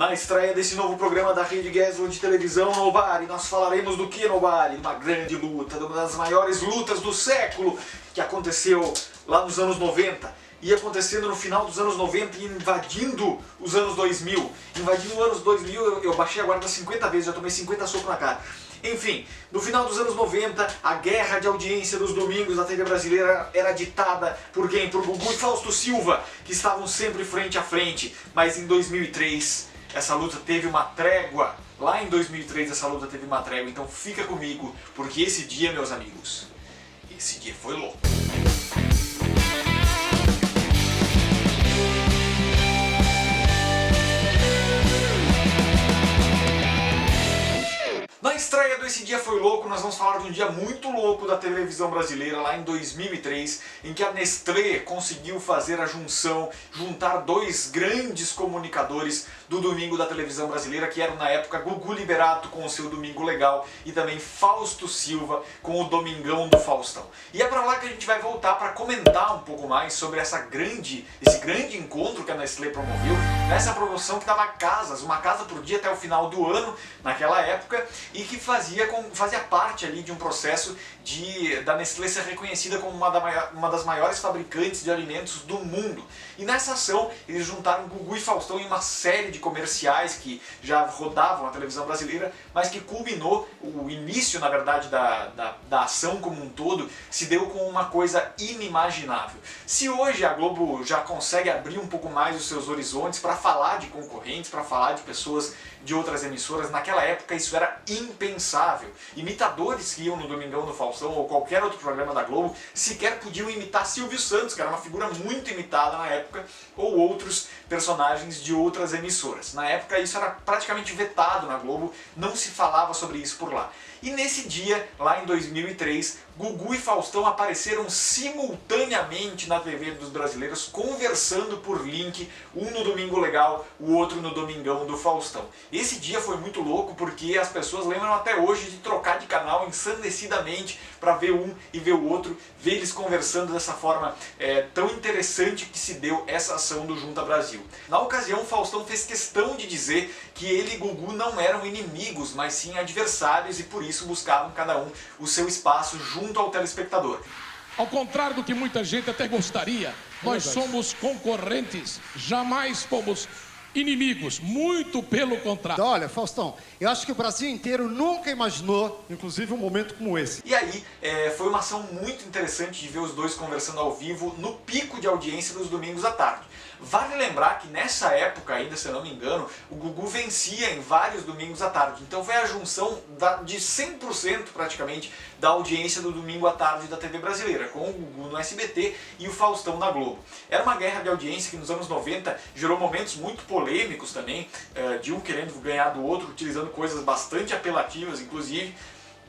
Na estreia desse novo programa da Rede Geslo de televisão, Nobari, nós falaremos do que, Nobari? Uma grande luta, uma das maiores lutas do século, que aconteceu lá nos anos 90, ia acontecendo no final dos anos 90 e invadindo os anos 2000. Invadindo os anos 2000, eu baixei a guarda 50 vezes, já tomei 50 socos na cara. Enfim, no final dos anos 90, a guerra de audiência dos domingos da TV brasileira era ditada por quem? Por Gugu e Fausto Silva, que estavam sempre frente a frente. Mas em 2003, essa luta teve uma trégua. Lá em 2003 essa luta teve uma trégua, então fica comigo, porque esse dia, meus amigos, esse dia foi louco. Na estreia do Esse Dia Foi Louco, nós vamos falar de um dia muito louco da televisão brasileira, lá em 2003, em que a Nestlé conseguiu fazer a juntar dois grandes comunicadores do domingo da televisão brasileira, que eram na época Gugu Liberato com o seu Domingo Legal e também Fausto Silva com o Domingão do Faustão. E é pra lá que a gente vai voltar para comentar um pouco mais sobre esse grande encontro que a Nestlé promoveu, nessa promoção que dava casas, uma casa por dia até o final do ano, naquela época, e que fazia parte ali de um processo da Nestlé ser reconhecida como uma das maiores fabricantes de alimentos do mundo. E nessa ação eles juntaram Gugu e Faustão em uma série de comerciais que já rodavam na televisão brasileira, mas que culminou, o início na verdade da ação como um todo, se deu com uma coisa inimaginável. Se hoje a Globo já consegue abrir um pouco mais os seus horizontes para falar de concorrentes, para falar de pessoas de outras emissoras, naquela época isso era impensável. Imitadores que iam no Domingão do Faustão ou qualquer outro programa da Globo sequer podiam imitar Silvio Santos, que era uma figura muito imitada na época, ou outros personagens de outras emissoras. Na época isso era praticamente vetado na Globo, não se falava sobre isso por lá. E nesse dia, lá em 2003, Gugu e Faustão apareceram simultaneamente na TV dos brasileiros, conversando por link, um no Domingo Legal, o outro no Domingão do Faustão. Esse dia foi muito louco porque as pessoas lembram até hoje de trocar de canal ensandecidamente para ver um e ver o outro, ver eles conversando dessa forma tão interessante que se deu essa ação do Junta Brasil. Na ocasião, Faustão fez questão de dizer que ele e Gugu não eram inimigos, mas sim adversários, e por isso buscavam cada um o seu espaço junto ao telespectador. Ao contrário do que muita gente até gostaria, nós somos concorrentes, jamais fomos inimigos, muito pelo contrário. Olha, Faustão, eu acho que o Brasil inteiro nunca imaginou, inclusive, um momento como esse. E aí, foi uma ação muito interessante de ver os dois conversando ao vivo no pico de audiência dos domingos à tarde. Vale lembrar que nessa época ainda, se eu não me engano, o Gugu vencia em vários domingos à tarde. Então foi a junção de 100% praticamente da audiência do domingo à tarde da TV brasileira, com o Gugu no SBT e o Faustão na Globo. Era uma guerra de audiência que nos anos 90 gerou momentos muito polêmicos também, de um querendo ganhar do outro, utilizando coisas bastante apelativas, inclusive.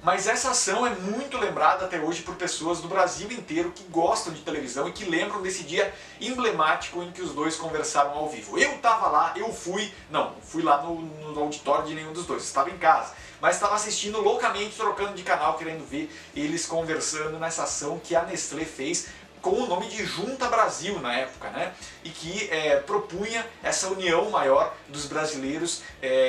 Mas essa ação é muito lembrada até hoje por pessoas do Brasil inteiro que gostam de televisão e que lembram desse dia emblemático em que os dois conversaram ao vivo. Eu estava lá, não fui lá no auditório de nenhum dos dois, estava em casa. Mas estava assistindo loucamente, trocando de canal, querendo ver eles conversando nessa ação que a Nestlé fez com o nome de Junta Brasil na época, né? E que propunha essa união maior dos brasileiros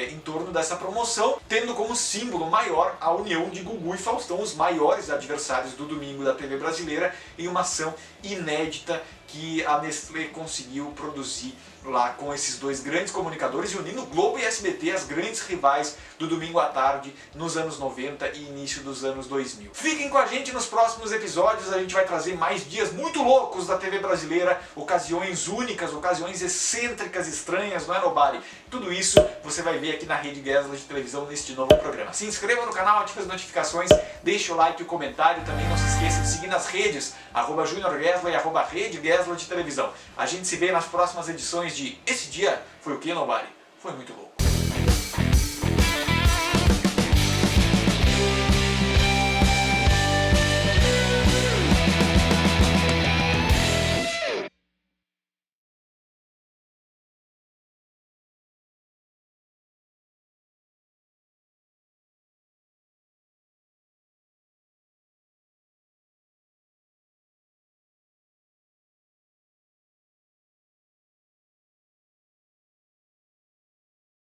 em torno dessa promoção, tendo como símbolo maior a união de Gugu e Faustão, os maiores adversários do domingo da TV brasileira, em uma ação inédita que a Nestlé conseguiu produzir lá com esses dois grandes comunicadores, unindo Globo e SBT, as grandes rivais do domingo à tarde nos anos 90 e início dos anos 2000. Fiquem com a gente nos próximos episódios, a gente vai trazer mais dias muito loucos da TV brasileira, ocasiões únicas, ocasiões excêntricas, estranhas, não é, Nobari? Tudo isso você vai ver aqui na Rede Geslo de televisão neste novo programa. Se inscreva no canal, ative as notificações, deixe o like e o comentário, também não se esqueça de seguir nas redes, @JuniorGeslo e @Rede Geslo de televisão. A gente se vê nas próximas edições de Esse Dia Foi o que, Nobari? Foi muito louco.